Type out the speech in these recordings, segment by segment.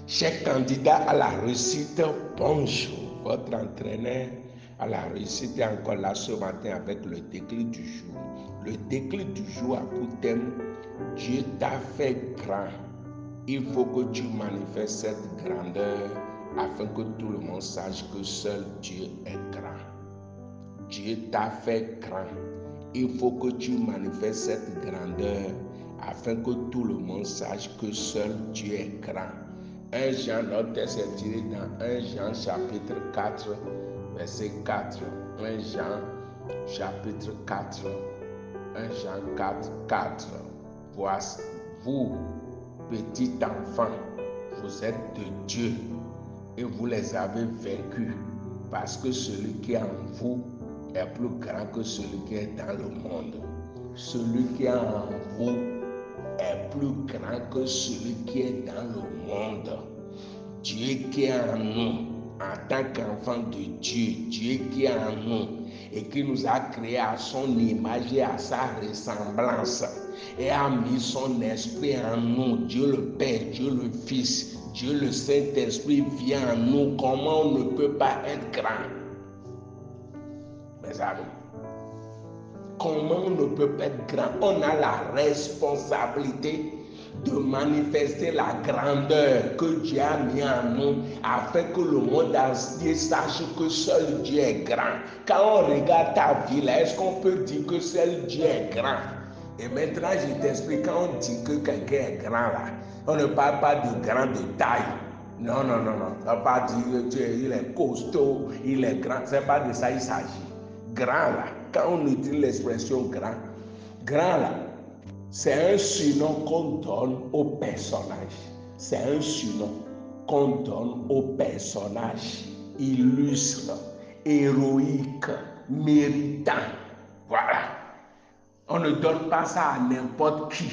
Chers candidats à la réussite, bonjour. Votre entraîneur à la réussite est encore là ce matin avec le déclic du jour. Le déclic du jour a pour thème Dieu t'a fait grand. Il faut que tu manifestes cette grandeur afin que tout le monde sache que seul Dieu est grand. Dieu t'a fait grand. Il faut que tu manifestes cette grandeur afin que tout le monde sache que seul Dieu est grand. 1 Jean, notre texte est tiré dans 1 Jean chapitre 4, verset 4. 1 Jean chapitre 4, 1 Jean 4, 4. Voici, vous, petits enfants, vous êtes de Dieu et vous les avez vaincus parce que celui qui est en vous est plus grand que celui qui est dans le monde. Celui qui est en vous est plus grand que celui qui est dans le monde. Dieu qui est en nous, en tant qu'enfant de Dieu, Dieu qui est en nous et qui nous a créés à son image et à sa ressemblance et a mis son esprit en nous, Dieu le Père, Dieu le Fils, Dieu le Saint-Esprit vient en nous. Comment on ne peut pas être grand? Mes amis, comment on ne peut pas être grand? On a la responsabilité de manifester la grandeur que Dieu a mis en nous afin que le monde entier sache que seul Dieu est grand. Quand on regarde ta vie là, est-ce qu'on peut dire que seul Dieu est grand? Et maintenant je t'explique, quand on dit que quelqu'un est grand là, on ne parle pas de grand de taille. Non. On ne va pas dire qu'il est costaud, il est grand. C'est pas de ça il s'agit. Grand là, quand on utilise l'expression grand là, c'est un surnom qu'on donne au personnage. C'est un surnom qu'on donne au personnage illustre, héroïque, méritant. Voilà. On ne donne pas ça à n'importe qui.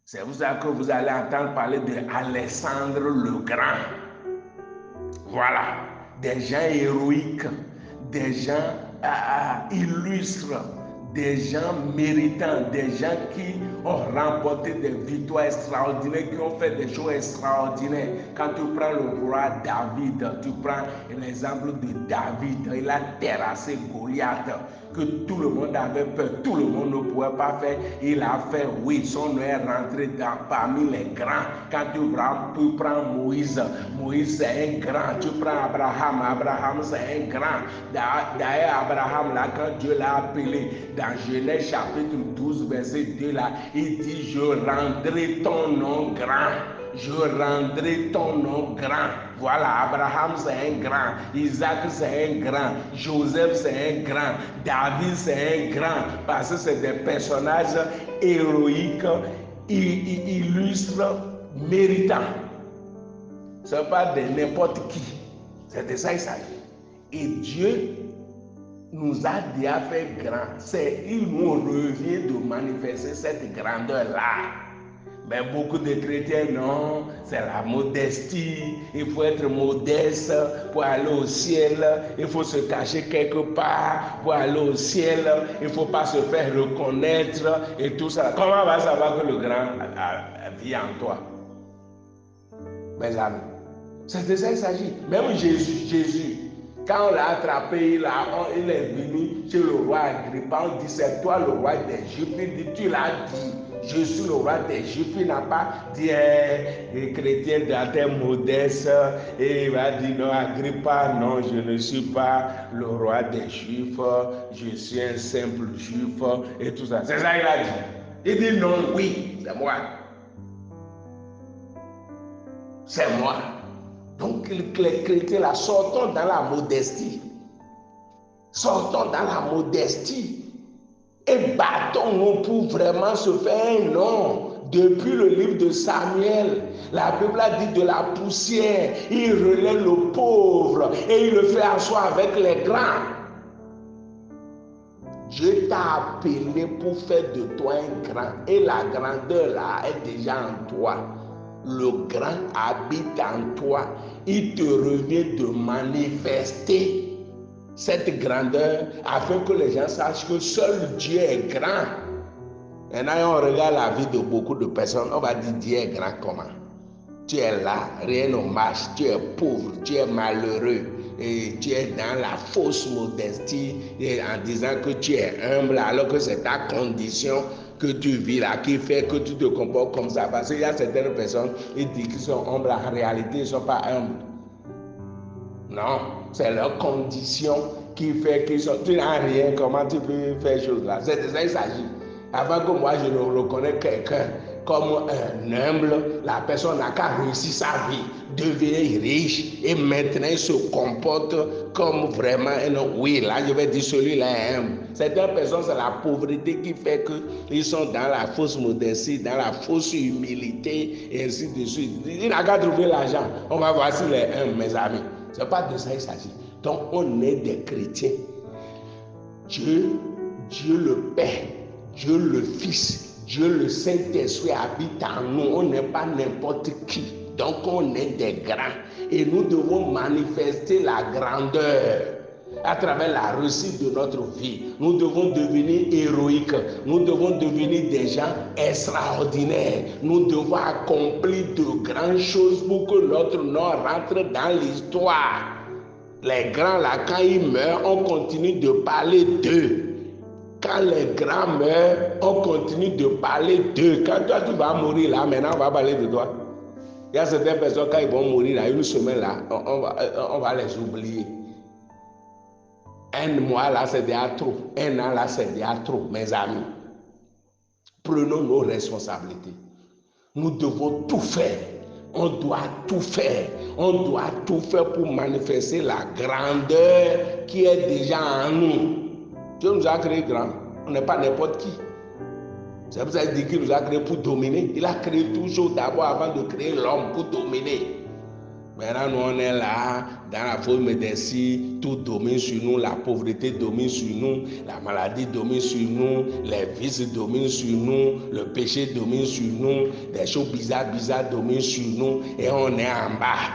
C'est pour ça que vous allez entendre parler de Alexandre le Grand. Voilà. Des gens héroïques, des gens illustres, des gens méritants, des gens qui ont remporté des victoires extraordinaires, qui ont fait des choses extraordinaires. Quand tu prends le roi David, tu prends l'exemple de David, il a terrassé Goliath, que tout le monde avait peur, tout le monde ne pouvait pas faire. Il a fait, oui, son nom est rentré parmi les grands. Quand tu prends Moïse, Moïse c'est un grand. Tu prends Abraham c'est un grand. D'ailleurs, Abraham, là, quand Dieu l'a appelé, dans Genèse chapitre 12, verset 2, là, il dit, je rendrai ton nom grand. Je rendrai ton nom grand. Voilà, Abraham c'est un grand, Isaac c'est un grand, Joseph c'est un grand, David c'est un grand, parce que c'est des personnages héroïques, illustres, méritants. Ce n'est pas de n'importe qui. C'est de ça il s'agit. Et Dieu nous a déjà fait grand. Il nous revient de manifester cette grandeur-là. Mais beaucoup de chrétiens, non, c'est la modestie. Il faut être modeste pour aller au ciel. Il faut se cacher quelque part pour aller au ciel. Il ne faut pas se faire reconnaître et tout ça. Comment on va savoir que le grand vit en toi? Mes amis, c'est de ça qu'il s'agit. Même Jésus, quand on l'a attrapé, il est venu chez le roi Agrippa, on dit c'est toi le roi des Juifs. Il dit tu l'as dit. Je suis le roi des Juifs. Il n'a pas dit chrétien d'atteint modeste. Et il va dire non, Agrippa, non, je ne suis pas le roi des Juifs. Je suis un simple Juif et tout ça. C'est ça qu'il a dit. Il dit non, oui, c'est moi. C'est moi. Donc les chrétiens là, sortons dans la modestie. Sortons dans la modestie. Et battons-nous pour vraiment se faire un nom. Depuis le livre de Samuel, la Bible a dit de la poussière, il relève le pauvre et il le fait asseoir avec les grands. Dieu t'a appelé pour faire de toi un grand. Et la grandeur là est déjà en toi. Le grand habite en toi. Il te revient de manifester cette grandeur afin que les gens sachent que seul Dieu est grand. Maintenant, on regarde la vie de beaucoup de personnes, on va dire Dieu est grand comment? Tu es là, rien ne marche, tu es pauvre, tu es malheureux, et tu es dans la fausse modestie en disant que tu es humble alors que c'est ta condition que tu vis là qui fait que tu te comportes comme ça. Parce qu'il y a certaines personnes qui disent qu'ils sont humbles, en réalité ils ne sont pas humbles. Non, c'est leur condition qui fait qu'ils sont... Tu n'as rien, comment tu peux faire chose là? C'est de ça qu'il s'agit. Avant que moi je ne reconnais quelqu'un comme un humble, la personne n'a qu'à réussir sa vie, devenir riche et maintenant il se comporte comme vraiment un homme. Oui, là je vais dire celui-là est humble. Certaines personnes, c'est la pauvreté qui fait qu'ils sont dans la fausse modestie, dans la fausse humilité et ainsi de suite. Il n'a qu'à trouver l'argent. On va voir s'il est humble, mes amis. Ce n'est pas de ça qu'il s'agit. Donc on est des chrétiens. Dieu le Père, Dieu le Fils, Dieu le Saint-Esprit habite en nous. On n'est pas n'importe qui. Donc on est des grands. Et nous devons manifester la grandeur à travers la réussite de notre vie. Nous devons devenir héroïques. Nous devons devenir des gens extraordinaires. Nous devons accomplir de grandes choses pour que notre nom rentre dans l'histoire. Les grands là, quand ils meurent, on continue de parler d'eux. Quand les grands meurent, on continue de parler d'eux. Quand toi tu vas mourir là, maintenant on va parler de toi. Il y a certaines personnes, quand ils vont mourir là, une semaine là, on va les oublier. Un mois là, c'est déjà trop. Un an là, c'est déjà trop, mes amis. Prenons nos responsabilités. Nous devons tout faire. On doit tout faire. On doit tout faire pour manifester la grandeur qui est déjà en nous. Dieu nous a créé grand. On n'est pas n'importe qui. C'est pour ça qu'il dit qu'il nous a créé pour dominer. Il a créé toujours d'abord avant de créer l'homme pour dominer. Maintenant, nous, on est là, dans la fausse modestie, tout domine sur nous, la pauvreté domine sur nous, la maladie domine sur nous, les vices dominent sur nous, le péché domine sur nous, des choses bizarres dominent sur nous, et on est en bas.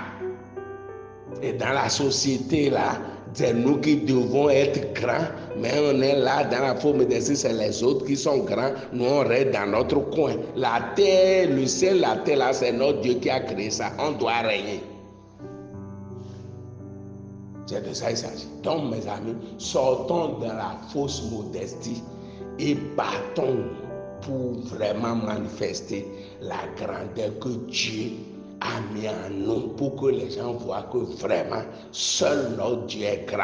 Et dans la société, là, c'est nous qui devons être grands, mais on est là, dans la fausse modestie, c'est les autres qui sont grands, nous, on reste dans notre coin. La terre, le ciel, la terre, là, c'est notre Dieu qui a créé ça, on doit régner. C'est de ça qu'il s'agit. Donc, mes amis, sortons de la fausse modestie et battons pour vraiment manifester la grandeur que Dieu a mis en nous pour que les gens voient que vraiment, seul notre Dieu est grand.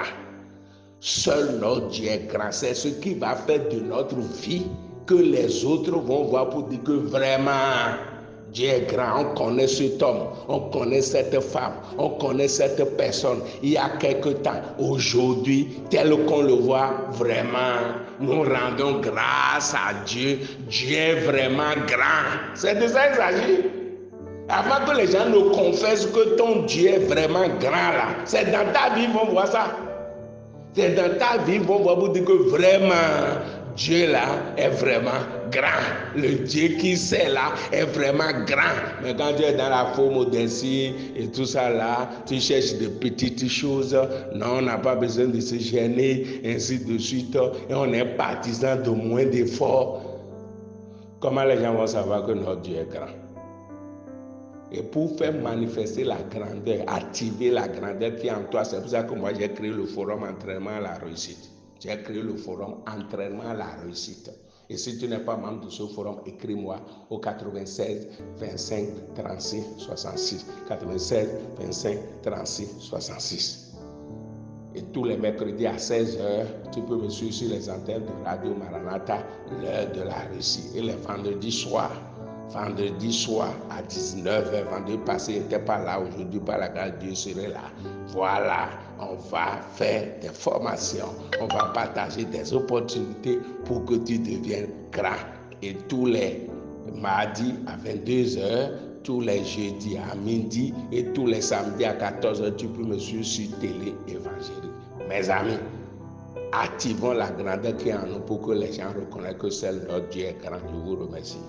Seul notre Dieu est grand. C'est ce qui va faire de notre vie que les autres vont voir pour dire que vraiment, Dieu est grand. On connaît cet homme, on connaît cette femme, on connaît cette personne. Il y a quelque temps, aujourd'hui, tel qu'on le voit, vraiment, nous rendons grâce à Dieu. Dieu est vraiment grand. C'est de ça qu'il s'agit. Avant que les gens ne confessent que ton Dieu est vraiment grand là, c'est dans ta vie ils vont voir ça. C'est dans ta vie ils vont voir pour dire que vraiment Dieu là est vraiment grand. Le Dieu qui sait là est vraiment grand. Mais quand tu es dans la fausse modestie et tout ça là, tu cherches de petites choses. Non, on n'a pas besoin de se gêner, ainsi de suite. Et on est partisan de moins d'efforts. Comment les gens vont savoir que notre Dieu est grand? Et pour faire manifester la grandeur, activer la grandeur qui est en toi, c'est pour ça que moi j'ai créé le forum entraînement à la réussite. J'ai créé le forum entraînement à la réussite. Et si tu n'es pas membre de ce forum, écris-moi au 96 25 36 66. 96 25 36 66. Et tous les mercredis à 16h, tu peux me suivre sur les antennes de Radio Maranatha, l'heure de la réussite. Et les vendredis soir à 19h, vendredi passé, il n'était pas là, aujourd'hui par la grâce de Dieu serait là. Voilà, on va faire des formations, on va partager des opportunités pour que tu deviennes grand. Et tous les mardis à 22h, tous les jeudis à midi et tous les samedis à 14h, tu peux me suivre sur Télé Évangélique. Mes amis, activons la grandeur qui est en nous pour que les gens reconnaissent que seul notre Dieu est grand. Je vous remercie.